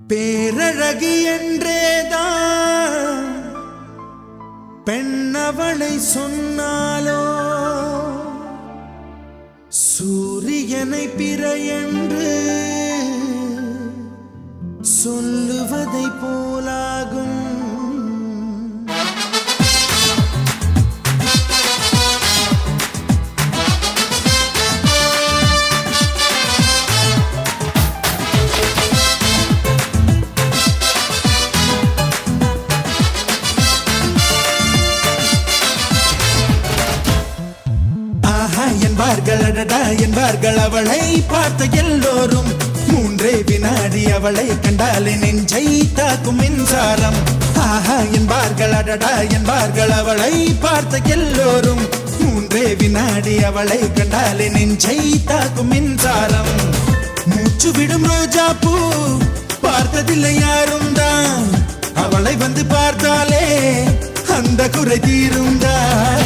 பேரழகி என்றேதான் பெண்ணவளை சொன்னாலோ சூரியனை பிற என்று சொல்லுவதை போலாகும். என்பார்கள் அவளை பார்த்த எல்லோரும் மூன்றே வினாடி அவளை கண்டாலே நெஞ்சை தாக்கும் மின்சாரம். ஆஹா என்பார்கள் அடடா என்பார்கள் அவளை பார்த்த எல்லோரும் மூன்றே வினாடி அவளை கண்டாலே நெஞ்சை தாக்கும் மின்சாரம். மூச்சு விடும் ரோஜா பூ பார்த்ததில்லை யாரும் தான் அவளை வந்து பார்த்தாலே அந்த குறை தீரும் தான்.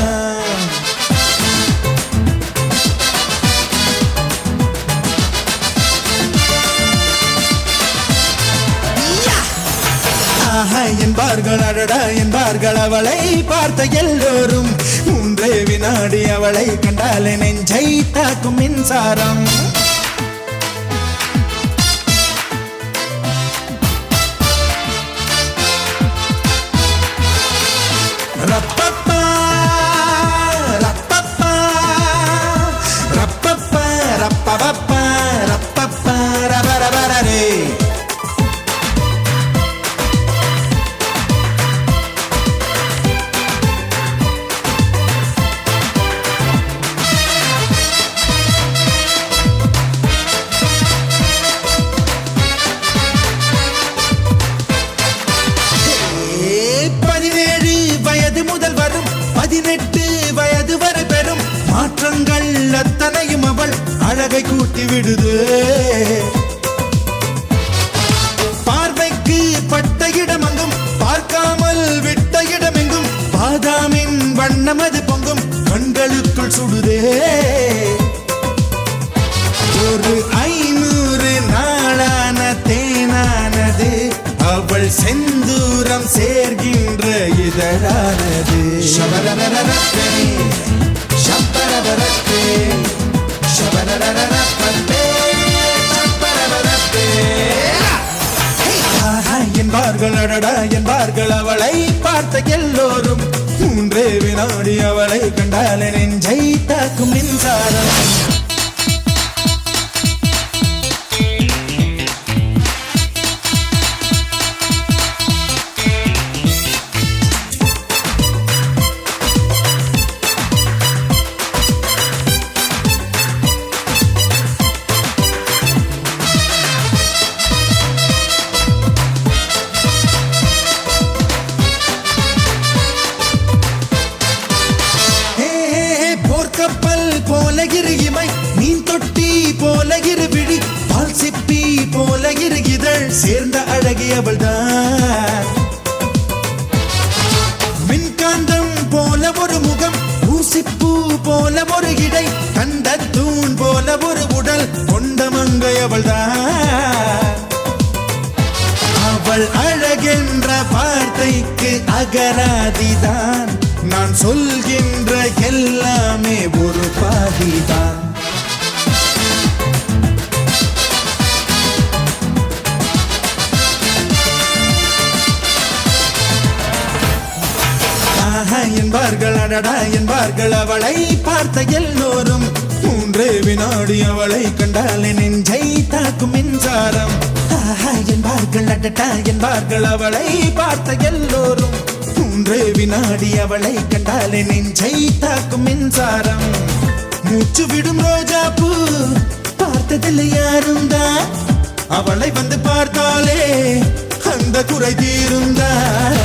என்பார்கள் அடடா என்பார்கள் அவளை பார்த்த எல்லோரும் மூன்றே வினாடி அவளை கண்டாலே நெஞ்சை தாக்கும் மின்சாரம். ரப்பப்பா ரப்பப்பா ரப்பப்பா ரப்பப்பா ரப்பப்பா ரபரபரே. முதல் வரும் 18 வயது வரை பெறும் மாற்றங்கள் அத்தனையும் அவள் அழகை கூட்டி விடுது. பார்வைக்கு பட்ட இடமெங்கும் பார்க்காமல் விட்ட இடமெங்கும் பாதாமின் வண்ணமது பொங்கும் கண்களுக்குள் சுடுதே. ஒரு 500 நாளான தேனானது அவள் செந்தூரம் சேர்கின்ற இதழானது. ஷபரரரரப்பே ஷபரரரப்பே ஷபரரரரப்பே ஷபரரரப்பே. ஆஹா என்பார்கள் அடடா என்பார்கள் அவளை பார்த்த எல்லோரும் மூன்றே வினாடி அவளை கண்டாலே நெஞ்சை தாக்கும் மின்சாரம். கப்பல் போல இமை மீன் தொட்டி போல விழி பால் சிப்பி போல இதழ் சேர்ந்த அழகி அவள் தான். மின்காந்தம் போல ஒரு முகம் ஊசிப்பூ போல ஒரு இடை கண்ட தூண் போல ஒரு உடல் கொண்ட மங்கை அவள் தான். அவள் அழகென்ற வார்த்தைக்கு அகராதிதான் நான் சொல்கின்ற எல்லாமே ஒரு பாதிதான். ஆஹா என்பார்கள் அடடா என்பார்கள் அவளை பார்த்த எல்லோரும் மூன்றே வினாடி அவளை கண்டாலே நெஞ்சை தாக்கும் மின்சாரம். ஆஹா என்பார்கள் அடடா என்பார்கள் அவளை பார்த்த எல்லோரும் மூன்றே வினாடி அவளை கண்டாலே நெஞ்சை தாக்கும் மின்சாரம். மூச்சு விடும் ரோஜா பூ பார்த்ததில்லை யாரும் தான் அவளை வந்து பார்த்தாலே அந்த குறை தீரும் தான்.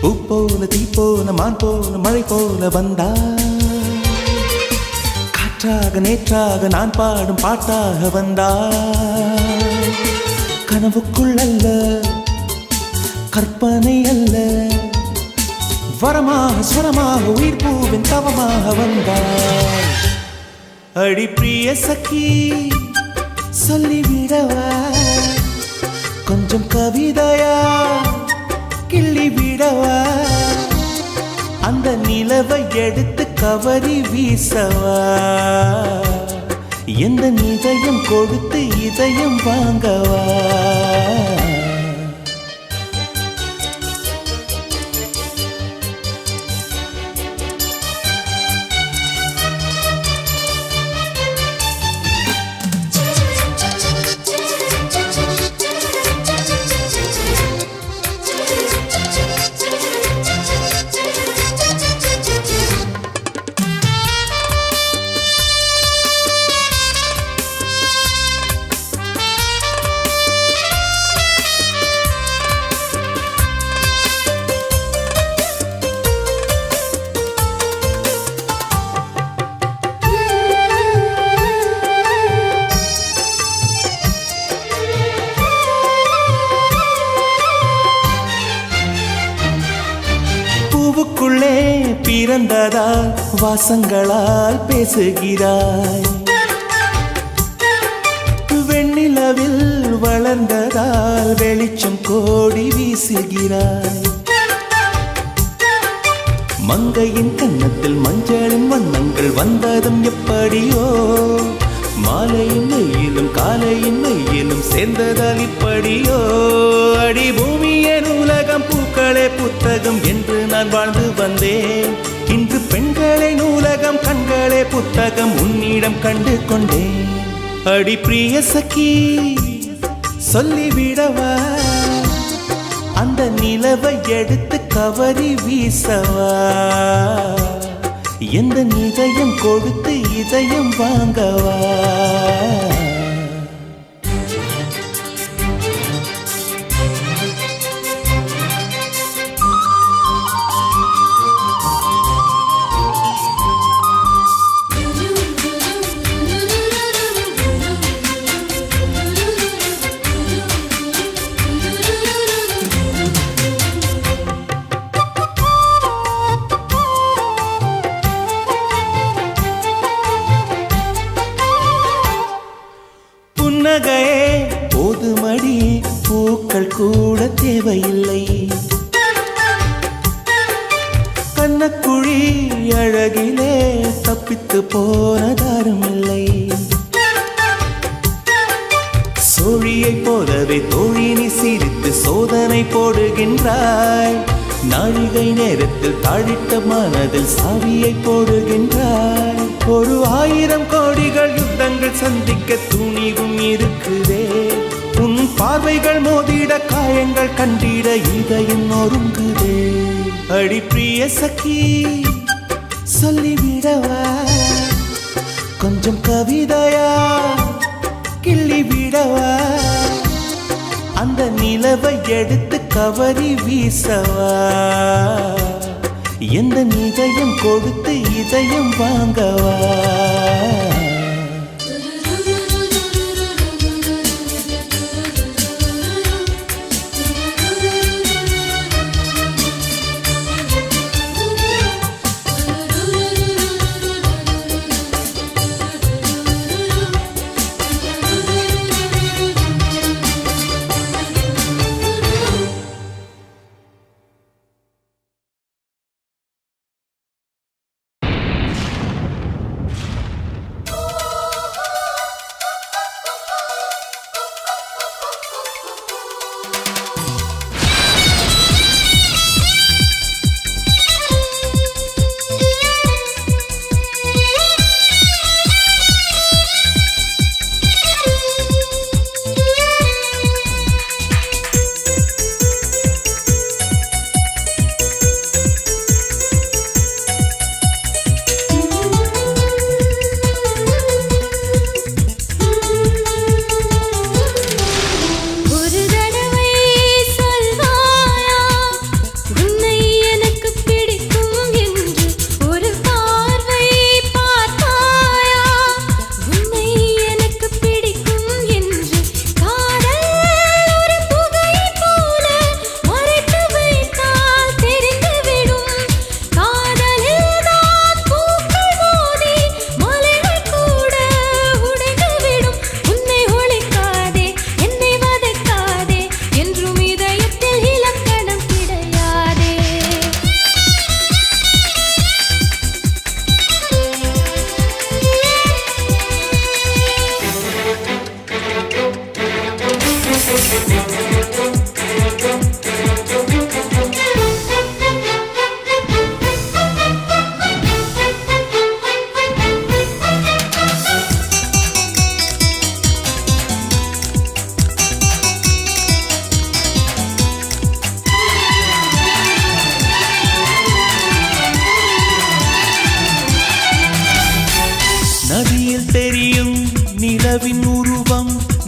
பூ போல தீ போல மான் போல மழை போல வந்தா காற்றாக நேற்றாக நான் பாடும் பாட்டாக வந்தா கனவுக்குள் அல்ல கற்பனை அல்ல வரமாக ஸ்வரமாக உயிர் பூவின் தவமாக வந்தாள் அடி பிரிய சखी சொல்லிவிடவா கொஞ்சம் கவிதையா கிள்ளி விடவா அந்த நிலவை எடுத்து கவரி வீசவா எந்த இதயம் கொடுத்து இதயம் வாங்கவா பூவுக்குள்ளே பிறந்ததால் வாசங்களால் பேசுகிறாய் வெண்ணிலவில் வளர்ந்ததால் வெளிச்சம் கோடி வீசுகிறாய் மங்கையின் கன்னத்தில் மஞ்சளின் வண்ணங்கள் வந்ததும் எப்படியோ மாலையின் வெயிலும் காலையின் வெயிலும் சேர்ந்ததால் இப்படியோ அடி பூமியின் உலகம் பூக்களே புத்தகம் என்று நான் வாழ்ந்து வந்தேன் இன்று பெண்களே நூலகம் கண்களே புத்தகம் உன்னிடம் கண்டு கொண்டேன் அடி பிரிய சखी சொல்லிவிடவா அந்த நிலவை எடுத்து கவரி வீசவா எந்த இதயம் கொடுத்து இதயம் வாங்கவா புன்னகையே போதுமடி பூக்கள் கூட தேவையில்லை கண்ணக்குழி அழகிலே தப்பித்து போனதாருமில்லை சோழியை போலவே தோழினி சிரித்து சோதனை போடுகின்றாய் நாழிகை நேரத்தில் தாழிட்ட மனதில் சாவியை போடுகின்றாய் ஒரு 1000 கோடிகள் யுத்தங்கள் சந்திக்க துணிவும் இருக்குதே உன் பார்வைகள் மோதிட காயங்கள் கண்டிட இதயம் நொறுங்குதே அடி பிரிய சखी சொல்லிவிடவா கொஞ்சம் கவிதையா கிள்ளி விடவா அந்த நிலவை எடுத்து கவரி வீசவா எந்த இதயம் கொடுத்து இதயம் வாங்கவா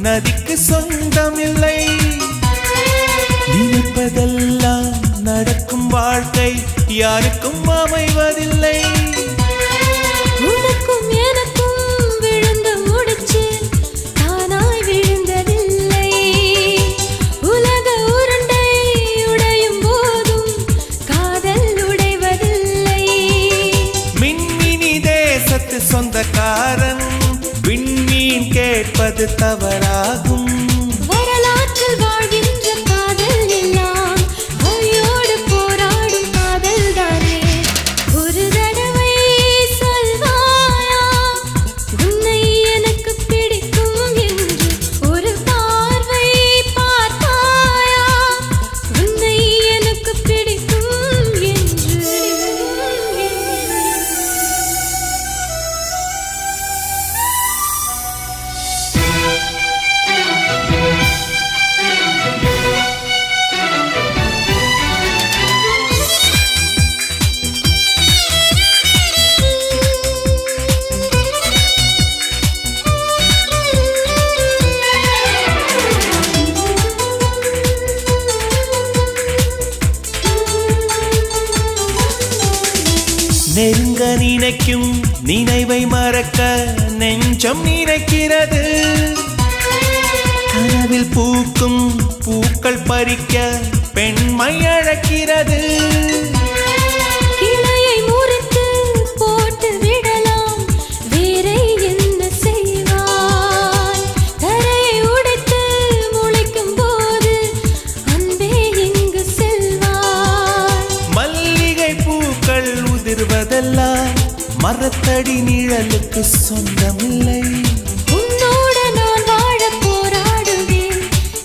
நதிக்கு சொந்தமில்லை. நினைப்பதெல்லாம் நடக்கும் வாழ்க்கை யாருக்கும் அமைவதில்லை. உனக்கும் எனக்கும் விழுந்த முடிச்சு தானாய் விழுந்ததில்லை. உலக உருண்டை உடையும் போதும் காதல் உடைவதில்லை. மின்மினி தேசத்து சொந்தக்காரன் விண்மீன் கேட்பது தவறாகும். வரலாற்றில் வாழ்கின்ற காதல் எல்லாம் வழியோடு போராடும் காதல் தானே. ஒரு தடவை சொல்வாயா உன்னை எனக்கு பிடிக்கும் என்று. ஒரு பார்வை பார்த்தாயா உன்னை எனக்கு பிடிக்கும் என்று. நெருங்க நினைக்கும் நினைவை மறக்க நெஞ்சம் நினைக்கிறது. கனவில் பூக்கும் பூக்கள் பறிக்க பெண்மை அழைக்கிறது. கிளையை முறித்து போட்டு விடலாம் வேறே என்ன செய்வாய். தரையை உடைத்து முளைக்கும் போது அன்பே எங்கு செல்வாய். மல்லிகை பூக்கள் உதிர்வதெல்லாம் மரத்தடி நிழலுக்கு சொந்தமில்லை. உன்னோடு நான் வாழ போராடுவேன்.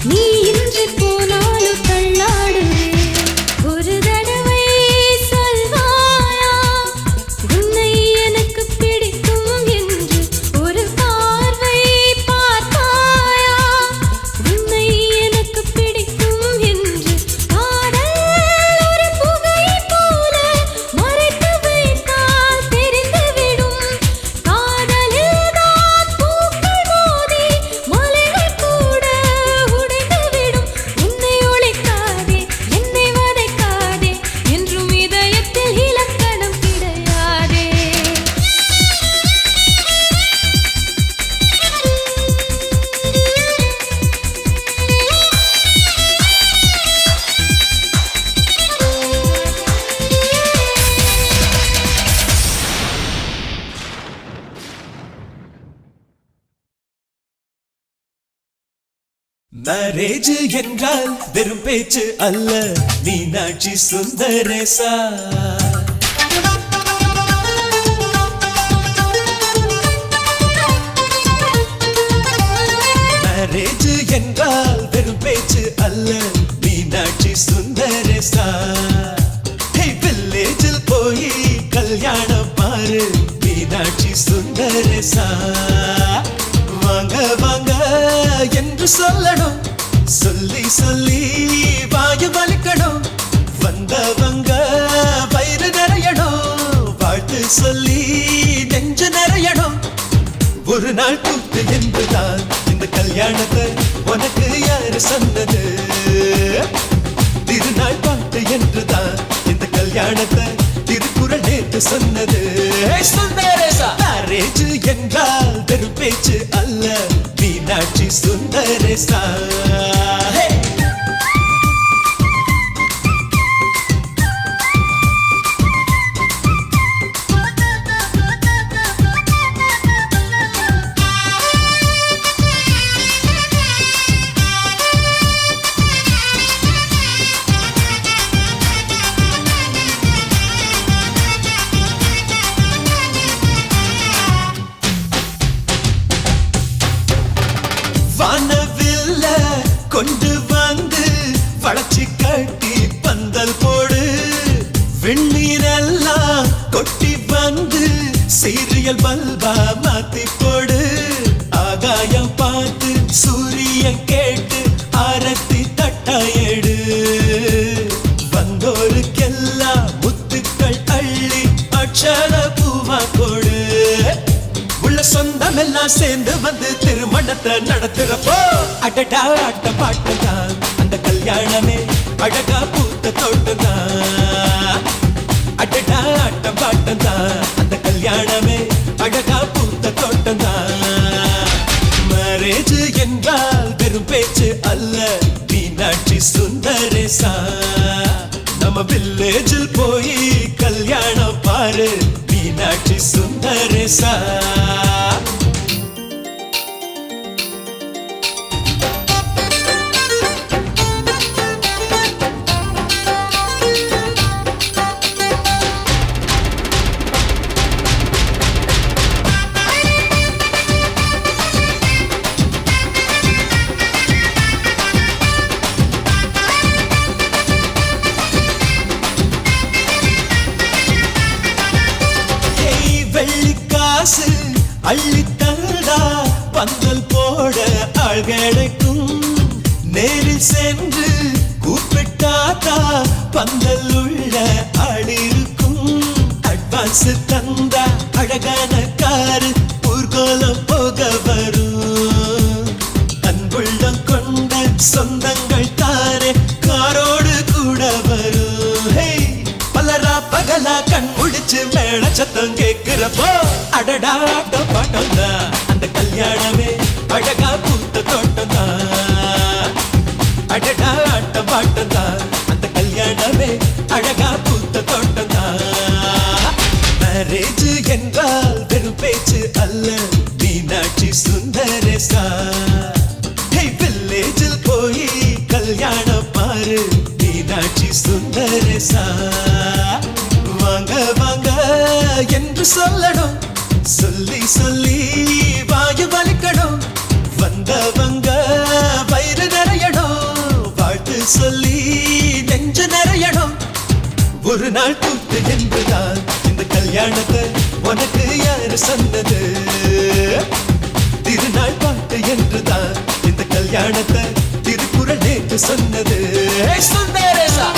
நீ இன்றி போனாலும் தள்ளாடுவேன். ஒரு தடவை சொல்வாயா உன்னை எனக்கு பிடிக்கும் என்று. ஒரு பார்வை பார்த்தாயா உன்னை எனக்கு பிடிக்கும் என்று. காதல் ஒரு புகை போல மறைத்து வைத்தால் தெரிந்துவிடும். காதலில் தான் பூக்கள் மோதி மலைகள் கூட உடைந்துவிடும். உன்னை ஒழிக்காதே என்னை வதைக்காதே என்றும் இதயத்தில் இலக்கணம் கிடையாதே. மேரேஜ் என்றால் வெறும் பேச்சு அல்ல, மீனாட்சி சுந்தரேசா. மேரேஜ் என்றால் வெறும் பேச்சு அல்ல, மீனாட்சி சுந்தரேசா. வில்லேஜில் போய் கல்யாணம் பாரு, மீனாட்சி சுந்தரேசா. வாங்க வாங்க என்று சொல்லணும், சொல்லி சொல்லி வாயு வலிக்கணும். வந்தவங்க வயிறு நிறையணும், வாழ்த்து சொல்லி நெஞ்சு நிறையணும். ஒரு நாள் கூத்து என்றுதான் இந்த கல்யாணத்தை உனக்கு யாரு சொன்னது? திருநாள் பாட்டு என்றுதான் இந்த கல்யாணத்தை திருக்குறள் நேற்று சொன்னது. மேரேஜ் என்றால் வெறும் பேச்சு அல்ல, மீனாட்சி சுந்தரேசா. வானவில்ல கொண்டு வந்து வளர்ச்சி கட்டி பந்தல் போடு. வெண்ணீரெல்லாம் கொட்டி வந்து சீரியல் பல்பா மாத்தி போடு. ஆகாயம் பார்த்து சூரியன் கேட்டு ஆரத்தி தட்டாயடு. வந்தோருக்கெல்லாம் முத்துக்கள் அள்ளி அட்சர பூவா கொடு. உள்ள சொந்தமெல்லாம் எல்லாம் சேர்ந்து வந்து திருமணத்தை நடத்துறப்போ அடடா ஆட்ட பாட்டுதான் அந்த கல்யாணமே அழகா பூத்த தோட்டம்தான். அடடா ஆட்ட பாட்டுதான் அந்த கல்யாணமே அழகா பூத்த தோட்டம்தான். மேரேஜ் என்றால் வெறும் பேச்சு அல்ல, மீனாட்சி சுந்தரேசா. நம்ம வில்லேஜில் போய் கல்யாணம் பாரு, மீனாட்சி சுந்தரேசா. வெள்ளிக்காசு அள்ளித்தந்தா பந்தல் போட ஆள் கிடைக்கும். நேரில் சென்று கூப்பிட்டாத்தா பந்தல் உள்ள ஆள் இருக்கும். அட்வான்ஸ் தந்தா அழகான காரு ஊர்கோலம் போக வரும். அன்புள்ளம் கொண்ட சொந்தங்கள் தாரே காரோடு கூட வரும். பலரா பகலா கண் முடிச்சு மேல சத்தம் கேட்கிறப்போ அடடா ஆட்ட பாட்டம் தான் அந்த கல்யாணமே அழகா பூத்த தோட்டம் தான். அடடா ஆட்ட பாட்டம் தான் அந்த கல்யாணமே அழகா பூத்த தோட்டம் தான். மேரேஜ் என்றால் வெறும் பேச்சு அல்ல, மீனாட்சி சுந்தரேசா. வில்லேஜில் போய் கல்யாணம் பாரு, மீனாட்சி சுந்தரேசா. வாங்க வாங்க என்று சொல்லணும், சொல்லி சொல்லி வாயு வலிக்கணும். வந்தவங்க வயிறு நிறையணும், வாழ்த்து சொல்லி நெஞ்சு நிறையணும். ஒரு நாள் கூத்து என்றுதான் இந்த கல்யாணத்தை உனக்கு யாரு சொன்னது? திருநாள் பாட்டு என்றுதான் இந்த கல்யாணத்தை திருக்குறள் நேற்று சொன்னது. சுந்தரேசா.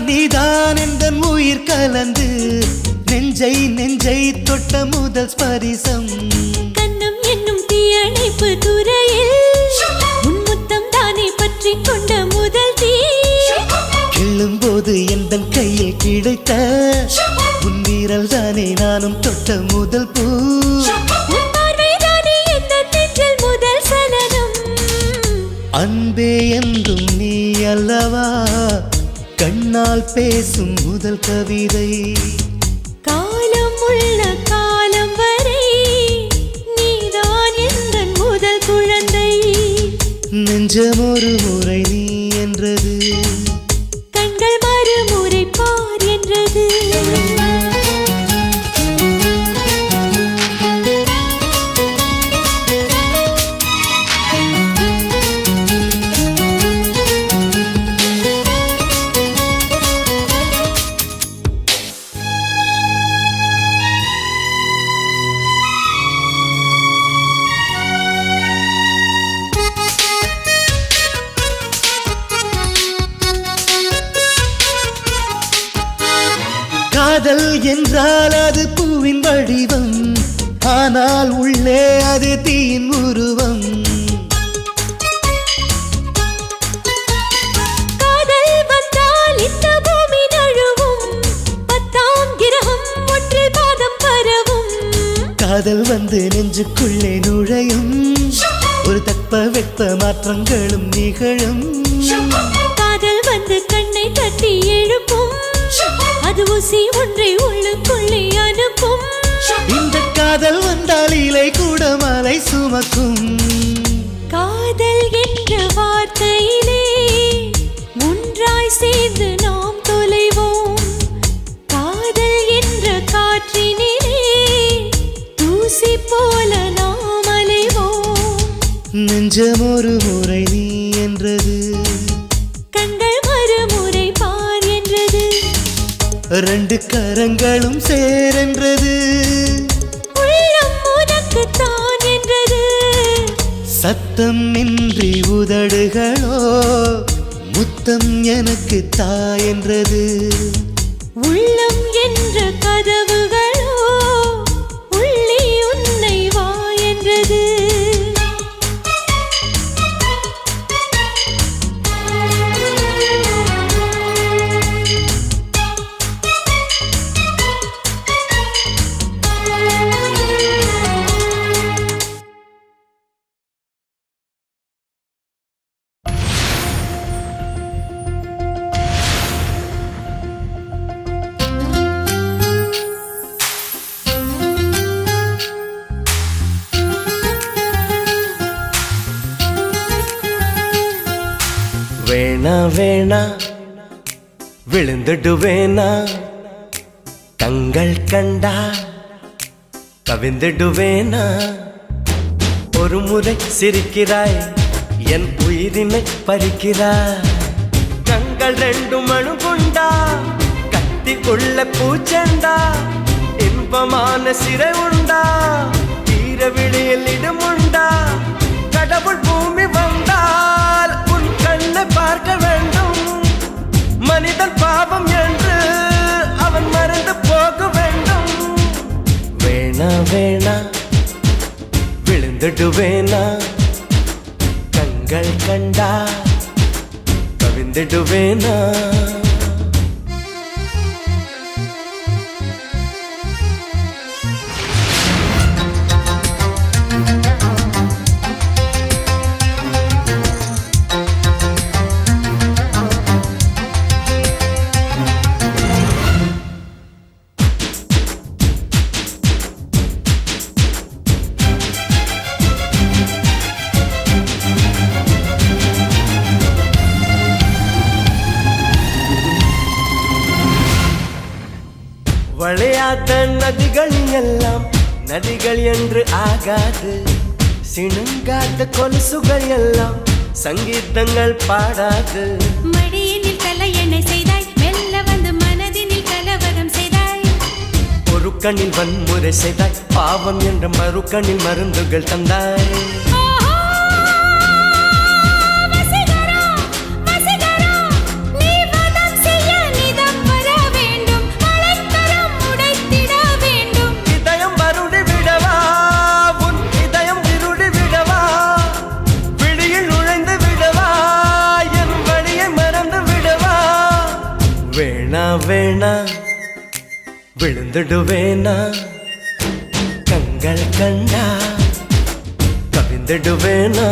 நீதான் எந்தன் உயிர் கலந்து நெஞ்சை தொட்ட முதல் ஸ்பரிசம். கண்ணம் என்னும் தீயணைப்பு துறையில் முன்முத்தம் தானே பற்றி கொண்ட முதல் தீ. கிள்ளும்போது எந்தன் கையில் கிடைத்த உன் வீரல் தானே நானும் தொட்ட முதல் பூ. முதல் சலனம் அன்பே என்றும் நீ அல்லவா, கண் கண்ணால் பேசும் முதல் கவிதை காலம் உள்ள காலம் வரை நீதான் எந்தன் முதல் குழந்தை நெஞ்சம் ஒரு முறை நீ என்றது கண்கள் மறுமுறை பார் என்றது காதல் என்றால் அது பூவின் வடிவம் ஆனால் உள்ளே அது தீயின் உருவம் காதல் வந்தால் இந்த பூமி நழுவும் 10ஆம் கிரகம் ஒன்றில் பாதம் பரவும் காதல் வந்து நெஞ்சுக்குள்ளே நுழையும் ஒரு தட்பவெட்ப மாற்றங்களும் நிகழும் காதல் வந்து கண்ணை தட்டி எழுப்பும் அது ஊசி ஒன்றை உள்ளுக்குள்ளே அனுப்பும் இந்த காதல் வந்தால் இலை கூட மலை சுமக்கும் காதல் என்ற வார்த்தையிலே ஒன்றாய் சேர்ந்து நாம் தொலைவோம் காதல் என்ற காற்றினிலே தூசி போல நாம் அலைவோம் நெஞ்சம் ஒரு முறை நீ என்றது கண்கள் மறுமுறை பார் என்றது ரெண்டு கரங்களும் சேரென்றது உள்ளம் உனக்குத்தான் என்றது சத்தம் இன்றி உதடுகளோ முத்தம் எனக்கு தா என்றது உள்ளம் என்ற கதவுகளோ உள்ளே உன்னை வா என்றது வேணா வேணா விழுந்துடுவேனா கண்கள் கண்டா கவிந்துடுவேனா ஒரு முறை சிரிக்கிறாய் என் உயிரினை பறிக்கிறாய் கண்கள் ரெண்டு மணு கொண்டா கத்தி உள்ள பூச்செண்டா இன்பமான சிறை உண்டா தீர விழியில் இடமுண்டா கடவுள் பூமி வந்தால் உன் கண்ணை பார்க்க வேண்டும் மனிதன் பாவம் என்று அவன் மறந்து போக வேண்டும் வேணா வேணா விழுந்துடுவேனா கண்கள் கண்டா கவிந்துடுவேனா வளையாத நதிகள் எல்லாம் நதிகள் என்று ஆகாது சிணுங்காத கொலுசுகள் எல்லாம் சங்கீதங்கள் பாடாது மடியினில் தலையணை செய்தாய் மெல்ல வந்து மனதினில் கலவரம் செய்தாய் ஒரு கண்ணில் வன்முறை செய்தாய் பாவம் என்ற மறுக்கண்ணில் மருந்துகள் தந்தாய் வேணா விழுந்துடுவேனா கண்கள் கண்டா கவிந்துடுவேனா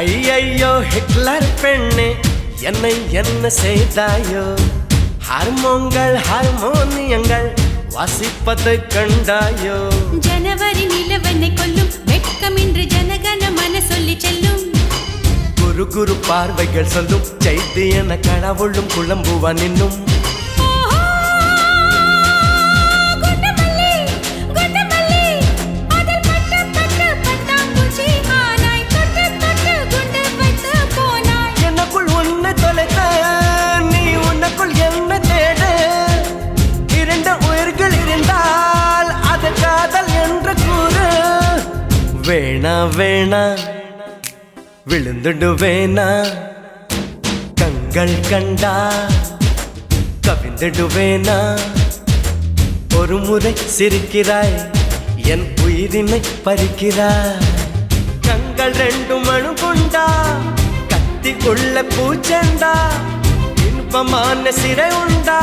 ஐயையோ ஹிட்லர் பெண்ணே என்னை என்ன செய்தாயோ ஹார்மோன்கள் ஹார்மோனியங்கள் வாசிப்பது கண்டாயோ ஜனவரி நிலவனை கொல்லும் வெட்கமின்றி ஜனகன மன சொல்லி செல்லும் குரு குரு பார்வைகள் சொல்லும் செய்தி என கடவுளும் குழம்புவா நின்னும் எனக்குள் உன்னை தொலைத்த நீ உனக்குள் என்ன தேட இரண்டு உயிர்கள் இருந்தால் அது காதல் என்று கூறு வேணா வேணா விழுந்துடுவேனா கண்கள் கண்டா கவிழ்ந்துடுவேனா ஒரு முறை சிரிக்கிறாய் என் உயிரினை பறிக்கிறாய் கண்கள் ரெண்டு மணு கொண்டா கத்திக்குள்ள பூச்செண்டா இன்பமான சிறை உண்டா